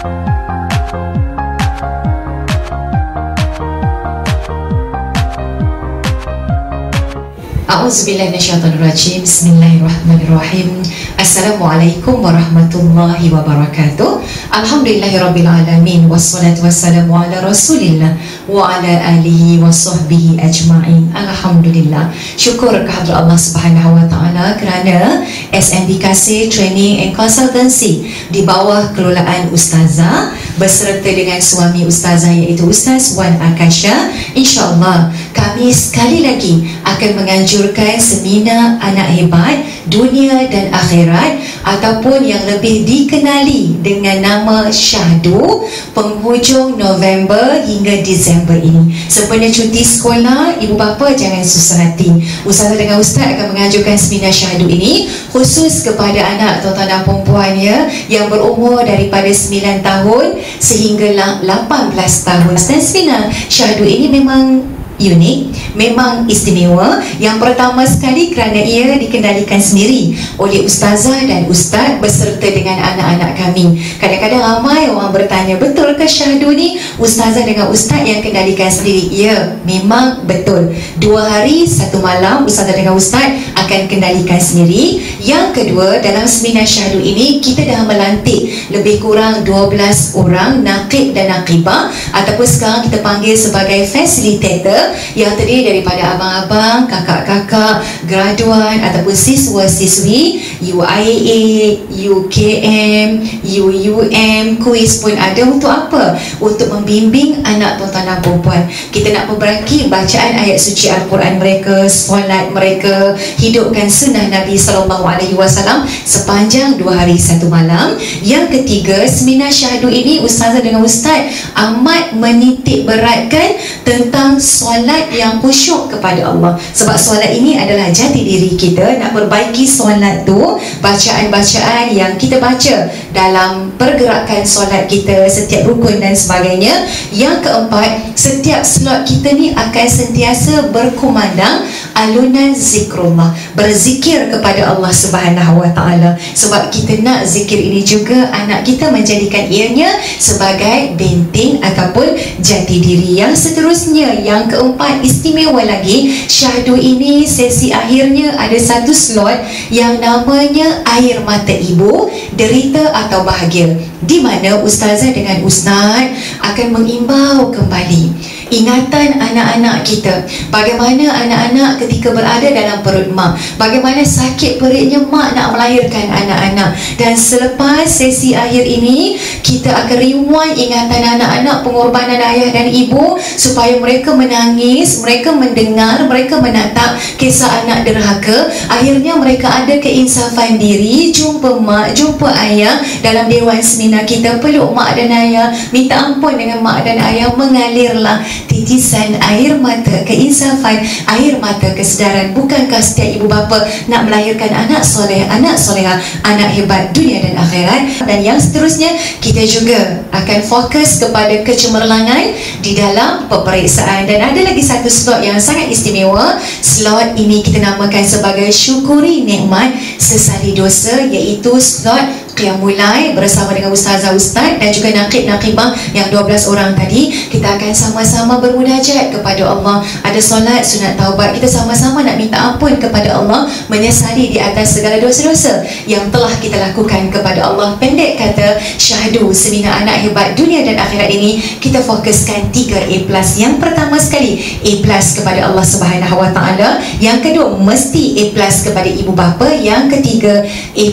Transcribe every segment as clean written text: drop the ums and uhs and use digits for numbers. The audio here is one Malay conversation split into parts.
A'udzubillahi minasyaitonirrajim. Bismillahirrahmanirrahim. Assalamualaikum warahmatullahi wabarakatuh. Alhamdulillahirabbil alamin wassalatu wassalamu ala Rasulillah wa ala alihi wa sahbihi ajma'in. Alhamdulillah. Syukur kehadrat Allah Subhanahu wa taala kerana SMBKC Training and Consultancy di bawah kelolaan Ustazah beserta dengan suami Ustazah iaitu Ustaz Wan Akasha, insya-Allah kami sekali lagi akan menganjurkan seminar anak hebat dunia dan akhirat ataupun yang lebih dikenali dengan nama Syahdu penghujung November hingga Disember ini. Sempena cuti sekolah, ibu bapa jangan susah hati. Ustazah dengan Ustaz akan menganjurkan seminar Syahdu ini khusus kepada anak tuan-tuan dan puan-puan ya, yang berumur daripada 9 tahun sehinggalah 18 tahun. Dan seminar Syahdu ini memang unik, memang istimewa. Yang pertama sekali kerana ia dikendalikan sendiri oleh Ustazah dan Ustaz beserta dengan anak-anak kami. Kadang-kadang ramai orang bertanya, betul ke Syahdu ni Ustazah dengan Ustaz yang kendalikan sendiri? Ya, memang betul. 2 hari 1 malam Ustazah dengan Ustaz akan kendalikan sendiri. Yang kedua, dalam seminar Syahdu ini kita dah melantik lebih kurang 12 orang naqib dan naqibah ataupun sekarang kita panggil sebagai facilitator yang terdiri daripada abang-abang, kakak-kakak, graduan ataupun siswa-siswi UIA, UKM, UUM, kuis pun ada. Untuk apa? Untuk membimbing anak tuan-tuan dan puan-puan. Kita nak memperbaiki bacaan ayat suci Al-Quran mereka, solat mereka, hidupkan sunnah Nabi SAW sepanjang 2 hari 1 malam. Yang ketiga, seminar Syahdu ini Ustazah dengan Ustaz amat menitik beratkan tentang solat yang khusyuk kepada Allah. Sebab solat ini adalah jati diri kita. Nak perbaiki solat tu, bacaan-bacaan yang kita baca dalam pergerakan solat kita, setiap rukun dan sebagainya. Yang keempat, setiap slot kita ni akan sentiasa berkumandang alunan zikrullah, berzikir kepada Allah Subhanahu wa taala. Sebab kita nak zikir ini juga anak kita menjadikan ianya sebagai benteng ataupun jati diri. Yang seterusnya, yang keempat, istimewa lagi, Syahdu ini sesi akhirnya ada satu slot yang namanya air mata ibu, derita atau bahagia, di mana Ustazah dengan Ustaz akan mengimbau kembali ingatan anak-anak kita. Bagaimana anak-anak ketika berada dalam perut mak, bagaimana sakit perutnya mak nak melahirkan anak-anak. Dan selepas sesi akhir ini, kita akan rewind ingatan anak-anak pengorbanan ayah dan ibu supaya mereka menangis, mereka mendengar, mereka menatap kisah anak derhaka. Akhirnya mereka ada keinsafan diri, jumpa mak, jumpa ayah dalam dewan seminar kita, peluk mak dan ayah, minta ampun dengan mak dan ayah, mengalirlah titisan air mata keinsafan, air mata kesedaran. Bukankah setiap ibu bapa nak melahirkan anak soleh, anak soleha, anak hebat dunia dan akhirat? Dan yang seterusnya, kita juga akan fokus kepada kecemerlangan di dalam peperiksaan. Dan ada lagi satu slot yang sangat istimewa. Slot ini kita namakan sebagai syukuri nikmat sesali dosa, iaitu slot Qiyamul Lail bersama dengan Ustazah Ustaz dan juga naqib-naqibah yang 12 orang tadi. Kita akan sama-sama bermunajat kepada Allah. Ada solat sunat taubat, kita sama-sama nak minta ampun kepada Allah, menyesali di atas segala dosa-dosa yang telah kita lakukan kepada Allah. Pendek kata, Syahdu seminar anak hebat dunia dan akhirat ini kita fokuskan 3 A+. Yang pertama sekali, A+ kepada Allah Subhanahu wa taala. Yang kedua, mesti A+ kepada ibu bapa. Yang ketiga, A+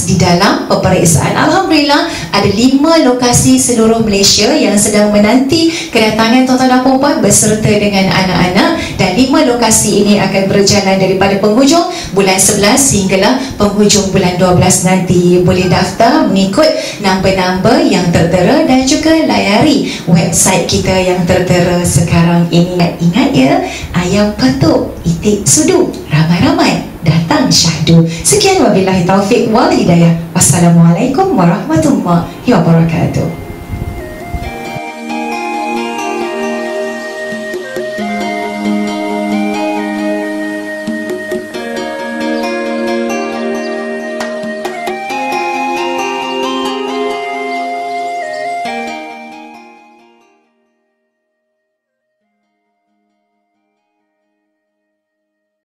di dalam peperiksaan. Alhamdulillah, ada 5 lokasi seluruh Malaysia yang sedang menanti kedatangan tuan-tuan dan puan-puan beserta dengan anak-anak. Dan 5 lokasi ini akan berjalan daripada penghujung bulan 11 sehinggalah penghujung bulan 12 nanti. Boleh daftar mengikut nombor-nombor yang tertera dan juga layari website kita yang tertera sekarang ini. Ingat ya, ayam patuk itik sudu, ramai-ramai datang Syahdu. Sekian wabillahi taufik wal hidayah. Wassalamualaikum warahmatullahi wabarakatuh.